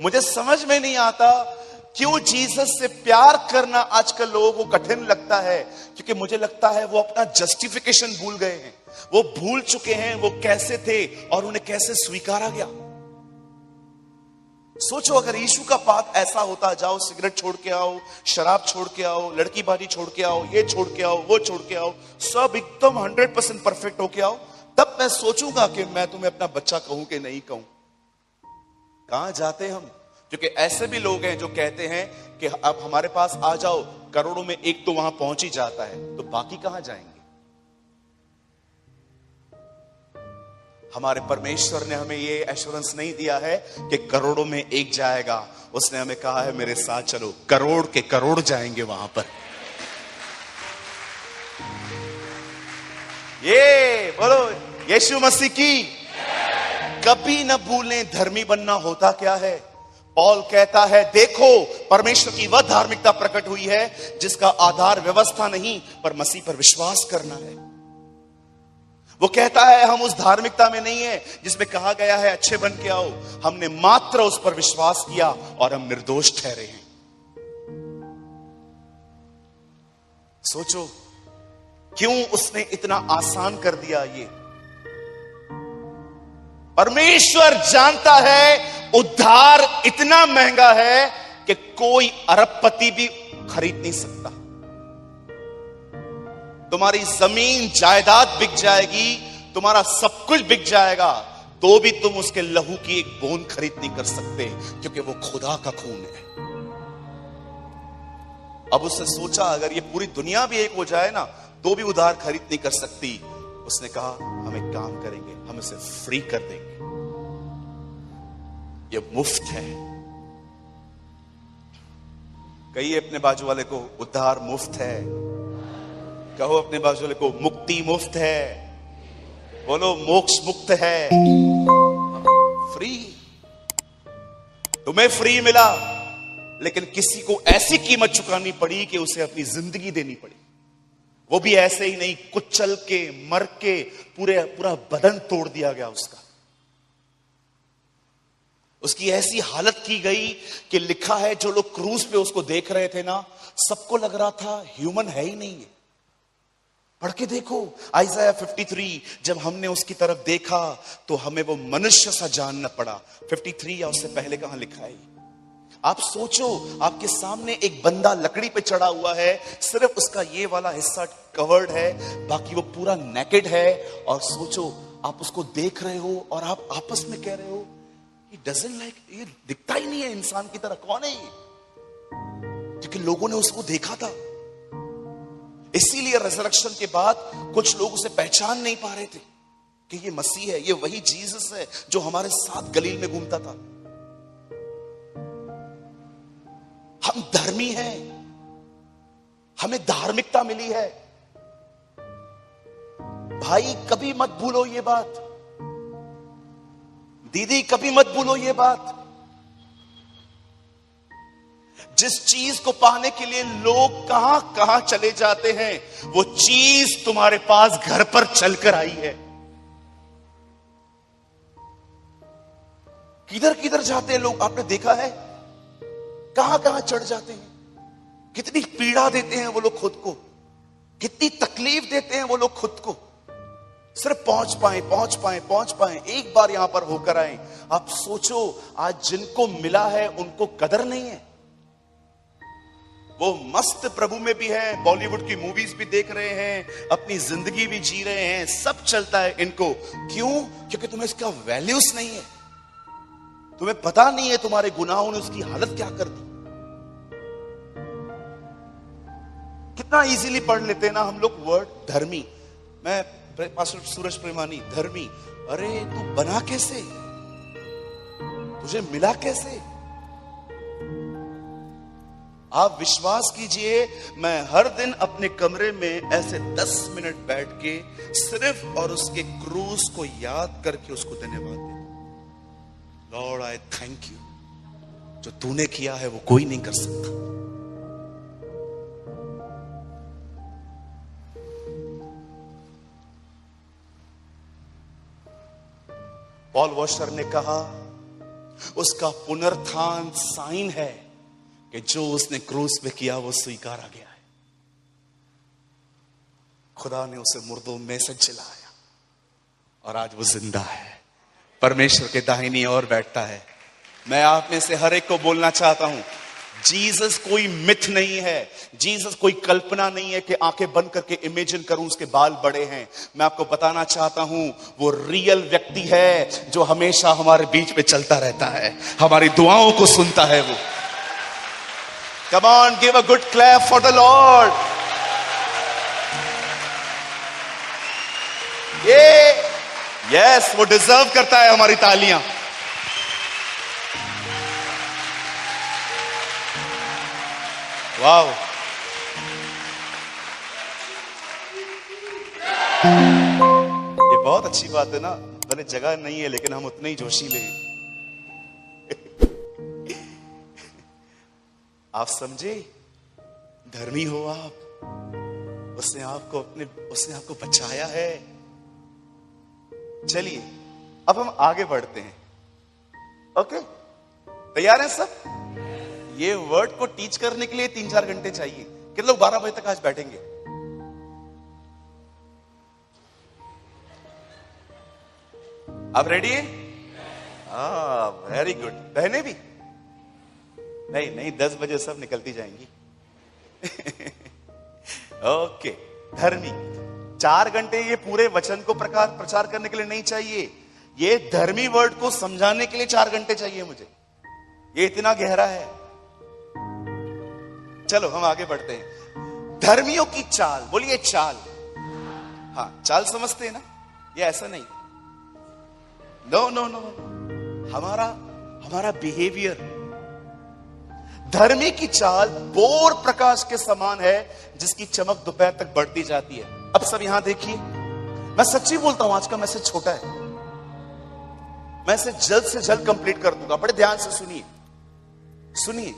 मुझे समझ में नहीं आता क्यों जीसस से प्यार करना आजकल लोगों को कठिन लगता है, क्योंकि मुझे लगता है वो अपना जस्टिफिकेशन भूल गए हैं। वो भूल चुके हैं वो कैसे थे और उन्हें कैसे स्वीकारा गया। सोचो अगर यीशु का पाथ ऐसा होता, जाओ सिगरेट छोड़ के आओ, शराब छोड़ के आओ, लड़की बाजी छोड़ के आओ, ये छोड़ के आओ, वो छोड़ के आओ, सब एकदम 100% परफेक्ट होके आओ, तब मैं सोचूंगा कि मैं तुम्हें अपना बच्चा कहूं कि नहीं कहूं। कहां जाते हम? क्योंकि ऐसे भी लोग हैं जो कहते हैं कि अब हमारे पास आ जाओ, करोड़ों में एक तो वहां पहुंच ही जाता है, तो बाकी कहां जाएंगे? हमारे परमेश्वर ने हमें ये एश्योरेंस नहीं दिया है कि करोड़ों में एक जाएगा। उसने हमें कहा है मेरे साथ चलो, करोड़ के करोड़ जाएंगे वहां पर। ये बोलो यीशु मसीह की। कभी न भूलें धर्मी बनना होता क्या है। पौल कहता है देखो परमेश्वर की वह धार्मिकता प्रकट हुई है जिसका आधार व्यवस्था नहीं पर मसीह पर विश्वास करना है। वो कहता है हम उस धार्मिकता में नहीं है जिसमें कहा गया है अच्छे बन के आओ, हमने मात्र उस पर विश्वास किया और हम निर्दोष ठहरे हैं। सोचो क्यों उसने इतना आसान कर दिया। ये परमेश्वर जानता है उद्धार इतना महंगा है कि कोई अरबपति भी खरीद नहीं सकता। तुम्हारी जमीन जायदाद बिक जाएगी, तुम्हारा सब कुछ बिक जाएगा, तो भी तुम उसके लहू की एक बूंद खरीद नहीं कर सकते, क्योंकि वो खुदा का खून है। अब उसने सोचा अगर ये पूरी दुनिया भी एक हो जाए ना, तो भी उधार खरीद नहीं कर सकती। उसने कहा हम एक काम करेंगे, हम इसे फ्री कर देंगे, ये मुफ्त है। कहिए अपने बाजू वाले को उद्धार मुफ्त है। कहो अपने बाजू वाले को मुक्ति मुफ्त है। बोलो मोक्ष मुक्त है, फ्री। तुम्हें फ्री मिला, लेकिन किसी को ऐसी कीमत चुकानी पड़ी कि उसे अपनी जिंदगी देनी पड़ी। वो भी ऐसे ही नहीं, कुचल के मर के पूरा बदन तोड़ दिया गया उसका। उसकी ऐसी हालत की गई कि लिखा है जो लोग क्रूज पे उसको देख रहे थे ना, सबको लग रहा था ह्यूमन है ही नहीं है। पढ़ के देखो आइज़ाया 53, जब हमने उसकी तरफ देखा तो हमें वो मनुष्य सा जानना पड़ा। 53 या उससे पहले कहां लिखा है? आप सोचो आपके सामने एक बंदा लकड़ी पे चढ़ा हुआ है, सिर्फ उसका ये वाला हिस्सा कवर्ड है, बाकी वो पूरा नेकेड है। और सोचो आप उसको देख रहे हो और आप आपस में कह रहे हो He doesn't like, ये दिखता ही नहीं है इंसान की तरह। कौन है ये? क्योंकि लोगों ने उसको देखा था। इसीलिए रिजरेक्शन के बाद कुछ लोग उसे पहचान नहीं पा रहे थे कि ये मसीह है, ये वही जीसस है जो हमारे साथ गलील में घूमता था। हम धर्मी हैं, हमें धार्मिकता मिली है। भाई कभी मत भूलो ये बात, दीदी कभी मत भूलो ये बात। जिस चीज को पाने के लिए लोग कहां कहां चले जाते हैं, वो चीज तुम्हारे पास घर पर चलकर आई है। किधर किधर जाते हैं लोग, आपने देखा है? कहां कहां चढ़ जाते हैं, कितनी पीड़ा देते हैं वो लोग खुद को, कितनी तकलीफ देते हैं वो लोग खुद को, सिर्फ पहुंच पाए एक बार यहां पर होकर आए। आप सोचो आज जिनको मिला है उनको कदर नहीं है। वो मस्त प्रभु में भी है, बॉलीवुड की मूवीज भी देख रहे हैं, अपनी जिंदगी भी जी रहे हैं, सब चलता है इनको। क्यों? क्योंकि तुम्हें इसका वैल्यूज नहीं है, तुम्हें पता नहीं है तुम्हारे गुनाहों ने उसकी हालत क्या कर दी। कितना इजीली पढ़ लेते हैं ना हम लोग वर्ड धर्मी। मैं पास्टर सूरज प्रेमानी, धर्मी, अरे तू बना कैसे, तुझे मिला कैसे? आप विश्वास कीजिए, मैं हर दिन अपने कमरे में ऐसे 10 मिनट बैठ के सिर्फ और उसके क्रूज को याद करके उसको धन्यवाद देता। लॉर्ड आई थैंक यू, जो तूने किया है वो कोई नहीं कर सकता। पॉल वॉशर ने कहा उसका पुनरुत्थान साइन है कि जो उसने क्रूस पे किया वो स्वीकारा गया है। खुदा ने उसे मुर्दों में से जिलाया और आज वो जिंदा है, परमेश्वर के दाहिनी ओर बैठता है। मैं आप में से हर एक को बोलना चाहता हूं, जीसस कोई मिथ नहीं है, जीसस कोई कल्पना नहीं है कि आंखें बंद करके इमेजिन करूं उसके बाल बड़े हैं। मैं आपको बताना चाहता हूं वो रियल व्यक्ति है जो हमेशा हमारे बीच में चलता रहता है, हमारी दुआओं को सुनता है वो। Come on, give a good clap for the Lord. Yes, वो डिजर्व करता है हमारी तालियां। वाओ, ये बहुत अच्छी बात है ना। भले जगह नहीं है लेकिन हम उतने ही जोशीले हैं। आप समझे, धर्मी हो आप, उसने आपको बचाया है। चलिए अब हम आगे बढ़ते हैं। ओके, तैयार हैं सब? ये वर्ड को टीच करने के लिए 3-4 घंटे चाहिए। कितने लोग 12 बजे तक आज बैठेंगे? आप रेडी है? Very good. बहने भी? नहीं, 10 बजे सब निकलती जाएंगी। ओके, धर्मी 4 घंटे ये पूरे वचन को प्रचार करने के लिए नहीं चाहिए। ये धर्मी वर्ड को समझाने के लिए 4 घंटे चाहिए मुझे। ये इतना गहरा है। चलो हम आगे बढ़ते हैं। धर्मियों की चाल, बोलिए चाल। हाँ, चाल समझते हैं ना? ये ऐसा नहीं, नो, हमारा बिहेवियर। धर्मी की चाल बोर प्रकाश के समान है जिसकी चमक दोपहर तक बढ़ती जाती है। अब सब यहां देखिए, मैं सच्ची बोलता हूं, आज का मैसेज छोटा है, मैं इसे जल्द से जल्द कंप्लीट कर दूंगा। बड़े ध्यान से सुनिए।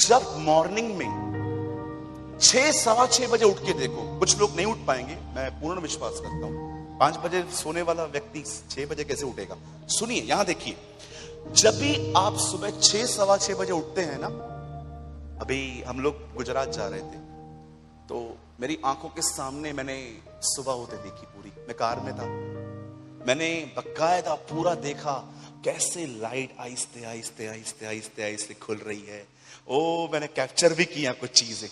जब मॉर्निंग में 6-6:15 बजे उठ के देखो, कुछ लोग नहीं उठ पाएंगे, मैं पूर्ण विश्वास करता हूं। 5 बजे सोने वाला व्यक्ति 6 बजे कैसे उठेगा? सुनिए, यहां देखिए, जब भी आप सुबह 6-6:15 बजे उठते हैं ना, अभी हम लोग गुजरात जा रहे थे तो मेरी आंखों के सामने मैंने सुबह होते देखी पूरी। मैं कार में था, मैंने बकायदा पूरा देखा कैसे लाइट आहिस्ते आहिस्ते आहिस्ते आहिस्ते आहिस्ते खुल रही है। ओ, मैंने कैप्चर भी किया कुछ चीजें।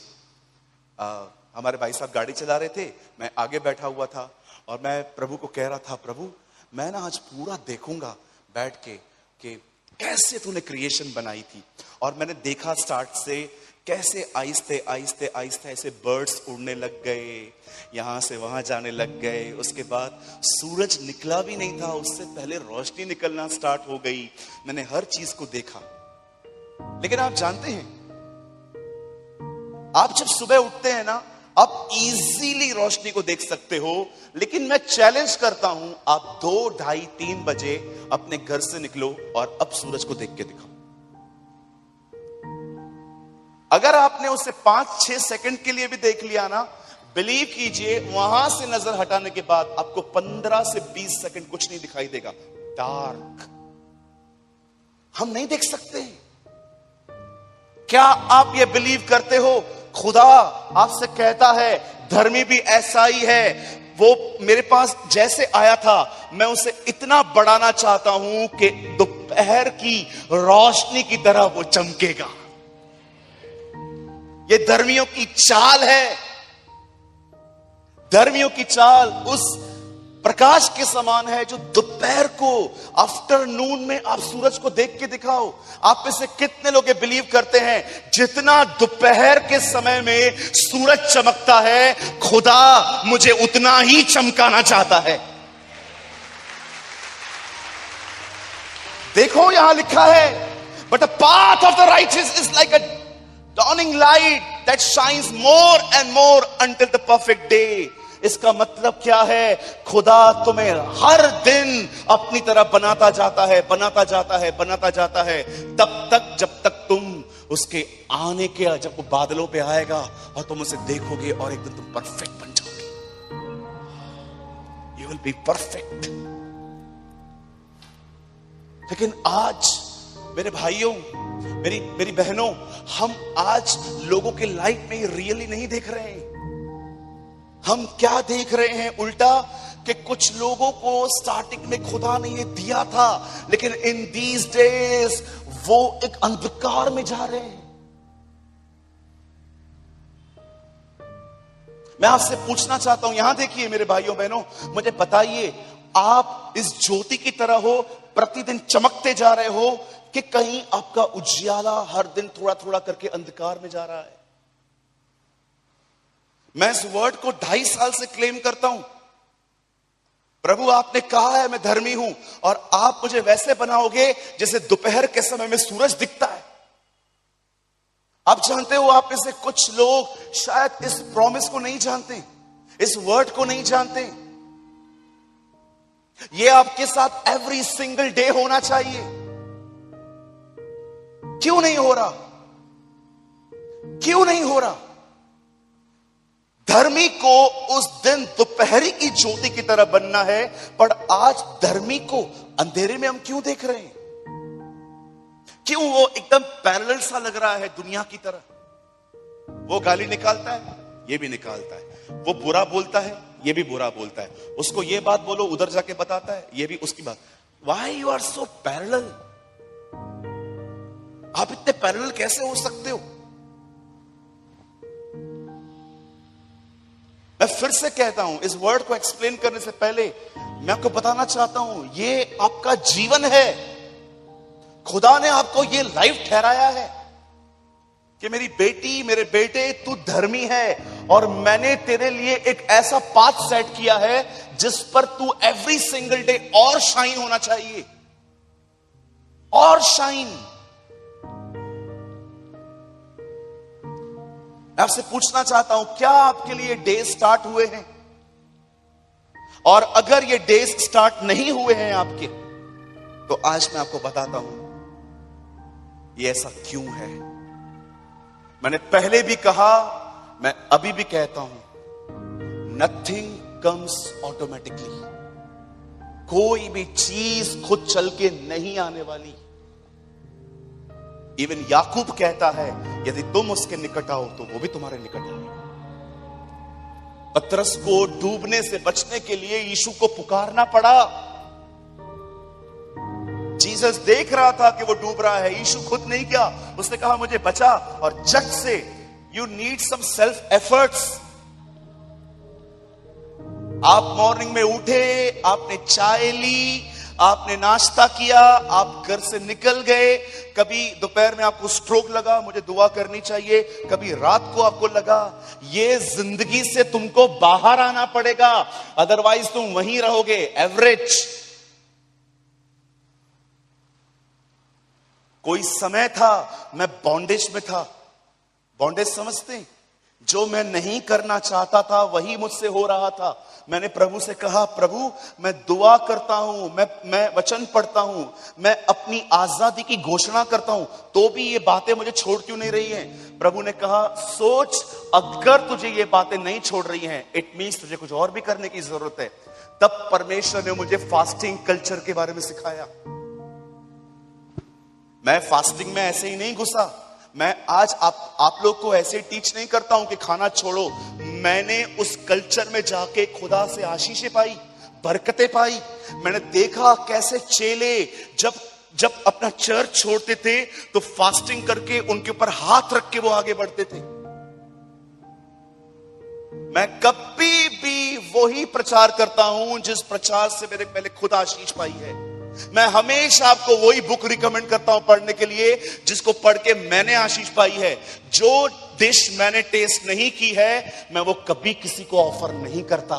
हमारे भाई साहब गाड़ी चला रहे थे, मैं आगे बैठा हुआ था और मैं प्रभु को कह रहा था, प्रभु मैं ना आज पूरा देखूंगा बैठ के कि कैसे तूने क्रिएशन बनाई थी। और मैंने देखा स्टार्ट से कैसे आहिस्ते आहिस्ते आहिस्ते ऐसे बर्ड्स उड़ने लग गए, यहां से वहां जाने लग गए। उसके बाद सूरज निकला भी नहीं था, उससे पहले रोशनी निकलना स्टार्ट हो गई। मैंने हर चीज को देखा। लेकिन आप जानते हैं, आप जब सुबह उठते हैं ना, आप इजीली रोशनी को देख सकते हो, लेकिन मैं चैलेंज करता हूं, आप 2, 2:30, 3 बजे अपने घर से निकलो और अब सूरज को देख के दिखाओ। अगर आपने उसे 5-6 सेकंड के लिए भी देख लिया ना, बिलीव कीजिए, वहां से नजर हटाने के बाद आपको 15 से 20 सेकंड कुछ नहीं दिखाई देगा, डार्क। हम नहीं देख सकते। क्या आप ये बिलीव करते हो? खुदा आपसे कहता है, धर्मी भी ऐसा ही है। वो मेरे पास जैसे आया था, मैं उसे इतना बढ़ाना चाहता हूं कि दोपहर की रोशनी की तरह वो चमकेगा। ये धर्मियों की चाल है। धर्मियों की चाल उस प्रकाश के समान है जो दोपहर को, आफ्टरनून में आप सूरज को देख के दिखाओ। आप में से कितने लोग बिलीव करते हैं, जितना दोपहर के समय में सूरज चमकता है, खुदा मुझे उतना ही चमकाना चाहता है। देखो यहां लिखा है, but the path of the righteous is like a dawning light that shines more and more until the perfect day। इसका मतलब क्या है? खुदा तुम्हें हर दिन अपनी तरह बनाता जाता है, बनाता जाता है, बनाता जाता है, तब तक जब तक तुम उसके आने के, जब वो बादलों पे आएगा और तुम उसे देखोगे और एक दिन तुम परफेक्ट बन जाओगे। You will be perfect. लेकिन आज मेरे भाइयों, मेरी मेरी बहनों, हम आज लोगों के लाइफ में रियली नहीं देख रहे हैं। हम क्या देख रहे हैं उल्टा, कि कुछ लोगों को स्टार्टिंग में खुदा ने ये दिया था, लेकिन इन दीज डेज वो एक अंधकार में जा रहे हैं। मैं आपसे पूछना चाहता हूं, यहां देखिए मेरे भाइयों बहनों, मुझे बताइए, आप इस ज्योति की तरह हो, प्रतिदिन चमकते जा रहे हो, कि कहीं आपका उजियाला हर दिन थोड़ा थोड़ा करके अंधकार में जा रहा है? मैं इस वर्ड को 2.5 साल से क्लेम करता हूं, प्रभु आपने कहा है मैं धर्मी हूं, और आप मुझे वैसे बनाओगे जैसे दोपहर के समय में सूरज दिखता है। आप जानते हो, आप में से कुछ लोग शायद इस प्रॉमिस को नहीं जानते, इस वर्ड को नहीं जानते। ये आपके साथ एवरी सिंगल डे होना चाहिए। क्यों नहीं हो रहा? क्यों नहीं हो रहा? धर्मी को उस दिन दोपहरी की ज्योति की तरह बनना है, पर आज धर्मी को अंधेरे में हम क्यों देख रहे हैं? क्यों वो एकदम पैरेलल सा लग रहा है दुनिया की तरह? वो गाली निकालता है, ये भी निकालता है, वो बुरा बोलता है, ये भी बुरा बोलता है, उसको ये बात बोलो उधर जाके बताता है, ये भी उसकी बात। Why you are so parallel? आप इतने पैरेलल कैसे हो सकते हो? मैं फिर से कहता हूं, इस वर्ड को एक्सप्लेन करने से पहले मैं आपको बताना चाहता हूं, ये आपका जीवन है। खुदा ने आपको ये लाइफ ठहराया है कि मेरी बेटी, मेरे बेटे, तू धर्मी है, और मैंने तेरे लिए एक ऐसा पाथ सेट किया है जिस पर तू एवरी सिंगल डे और शाइन होना चाहिए, और शाइन। मैं आपसे पूछना चाहता हूं, क्या आपके लिए डे स्टार्ट हुए हैं? और अगर ये डेज स्टार्ट नहीं हुए हैं आपके, तो आज मैं आपको बताता हूं ये ऐसा क्यों है। मैंने पहले भी कहा, मैं अभी भी कहता हूं, नथिंग कम्स ऑटोमेटिकली। कोई भी चीज खुद चल के नहीं आने वाली। इवन याकूब कहता है, यदि तुम उसके निकट आओ तो वो भी तुम्हारे निकट आएगा। पतरस को डूबने से बचने के लिए यीशु को पुकारना पड़ा। जीसस देख रहा था कि वो डूब रहा है, यीशु खुद नहीं किया, उसने कहा मुझे बचा, और झट से you need some self efforts. आप मॉर्निंग में उठे, आपने चाय ली, आपने नाश्ता किया, आप घर से निकल गए, कभी दोपहर में आपको स्ट्रोक लगा, मुझे दुआ करनी चाहिए, कभी रात को आपको लगा। ये जिंदगी से तुमको बाहर आना पड़ेगा, अदरवाइज तुम वहीं रहोगे, एवरेज। कोई समय था मैं बॉन्डेज में था। बॉन्डेज समझते हैं? जो मैं नहीं करना चाहता था वही मुझसे हो रहा था। मैंने प्रभु से कहा, प्रभु मैं दुआ करता हूं, मैं वचन पढ़ता हूं, मैं अपनी आजादी की घोषणा करता हूं, तो भी ये बातें मुझे छोड़ क्यों नहीं रही हैं? प्रभु ने कहा, सोच, अगर तुझे ये बातें नहीं छोड़ रही हैं, इट मीन्स तुझे कुछ और भी करने की जरूरत है। तब परमेश्वर ने मुझे फास्टिंग कल्चर के बारे में सिखाया। मैं फास्टिंग में ऐसे ही नहीं घुसा। मैं आज आप लोग को ऐसे टीच नहीं करता हूं कि खाना छोड़ो। मैंने उस कल्चर में जाके खुदा से आशीषें पाई, बरकतें पाई। मैंने देखा कैसे चेले जब अपना चर्च छोड़ते थे तो फास्टिंग करके उनके ऊपर हाथ रख के वो आगे बढ़ते थे। मैं कभी भी वही प्रचार करता हूं जिस प्रचार से मेरे पहले खुद आशीष पाई है। मैं हमेशा आपको वही बुक रिकमेंड करता हूं पढ़ने के लिए जिसको पढ़ के मैंने आशीष पाई है। जो डिश मैंने टेस्ट नहीं की है, मैं वो कभी किसी को ऑफर नहीं करता।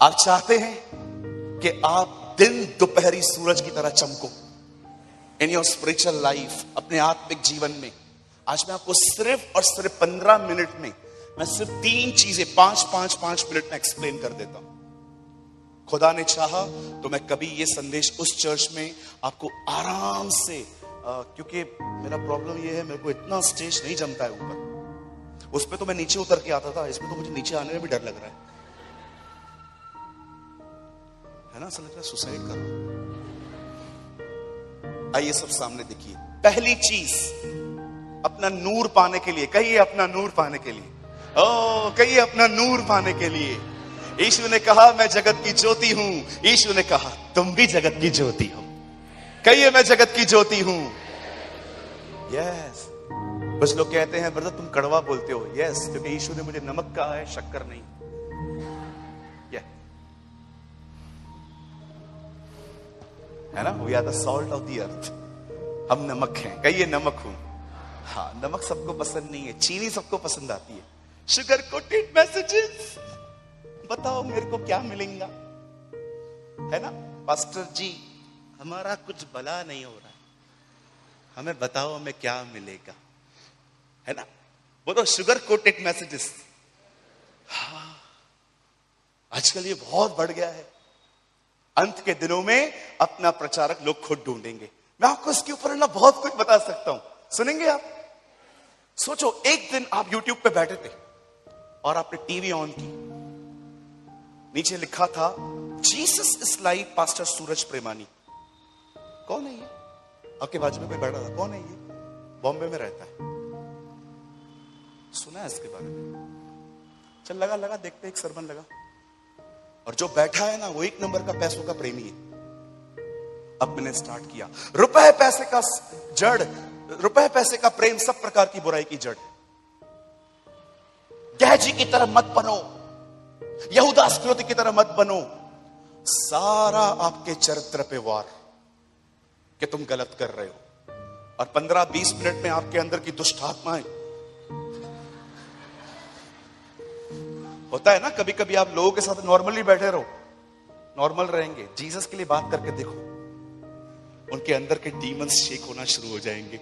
आप चाहते हैं कि आप दिन दोपहरी सूरज की तरह चमको इन योर स्पिरिचुअल लाइफ, अपने आत्मिक जीवन में। आज मैं आपको सिर्फ और सिर्फ 15 मिनट में, मैं सिर्फ 3 चीजें 5 मिनट में एक्सप्लेन कर देता हूं। खुदा ने चाहा तो मैं कभी ये संदेश उस चर्च में आपको आराम से, क्योंकि मेरा प्रॉब्लम ये है, मेरे को इतना स्टेज नहीं जमता है ऊपर। उस पे तो मैं नीचे उतर के आता था, इसमें तो मुझे नीचे आने में भी डर लग रहा है। है ना, ऐसा लग रहा है सुसाइड करो। आइए सब सामने देखिए। पहली चीज, अपना नूर पाने के लिए, कहिए अपना नूर पाने के लिए, ओ कहिए अपना नूर पाने के लिए। यीशु ने कहा मैं जगत की ज्योति हूं। यीशु ने कहा तुम भी जगत की ज्योति हो। कहिए मैं जगत की ज्योति हूं। यस। कुछ लोग कहते हैं ब्रदर तुम कड़वा बोलते हो। यस, क्योंकि यीशु ने मुझे नमक कहा है, शक्कर नहीं। है ना, we are the salt of the earth. हम नमक हैं। कहिए नमक हूं। हाँ, नमक सबको पसंद नहीं है, चीनी सबको पसंद आती है। शुगर कोटेड मैसेजेस, बताओ मेरे को क्या मिलेगा, है ना। पास्टर जी हमारा कुछ भला नहीं हो रहा, हमें बताओ हमें क्या मिलेगा, है ना। बोलो शुगर कोटेड मैसेजेस। हाँ, आजकल ये बहुत बढ़ गया है। अंत के दिनों में अपना प्रचारक लोग खुद ढूंढेंगे। मैं आपको इसके ऊपर ना बहुत कुछ बता सकता हूं, सुनेंगे आप। सोचो एक दिन आप YouTube पे बैठे थे और आपने टीवी ऑन की, नीचे लिखा था जीसस इज लाइव पास्टर सूरज प्रेमानी। कौन है ये? आपके बाजू में कोई बैठा था, कौन है ये? बॉम्बे में रहता है, सुना है इसके बारे में? चल लगा देखते, एक सरमन लगा। और जो बैठा है ना वो एक नंबर का पैसों का प्रेमी है। अब मैंने स्टार्ट किया, रुपए पैसे का जड़, रुपए पैसे का प्रेम सब प्रकार की बुराई की जड़। गहजी की तरह मत बनो, यहूदा इस्करियोती की तरह मत बनो। सारा आपके चरित्र पे वार कि तुम गलत कर रहे हो, और 15-20 मिनट में आपके अंदर की दुष्ट आत्माएं। होता है ना, कभी कभी आप लोगों के साथ नॉर्मली बैठे रहो, नॉर्मल रहेंगे, जीसस के लिए बात करके देखो, उनके अंदर के डीमंस शेक होना शुरू हो जाएंगे।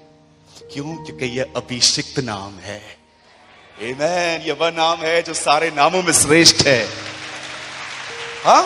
क्यों? क्योंकि यह अभिषिक्त नाम है। आमेन। यह वह नाम है जो सारे नामों में श्रेष्ठ है। हाँ,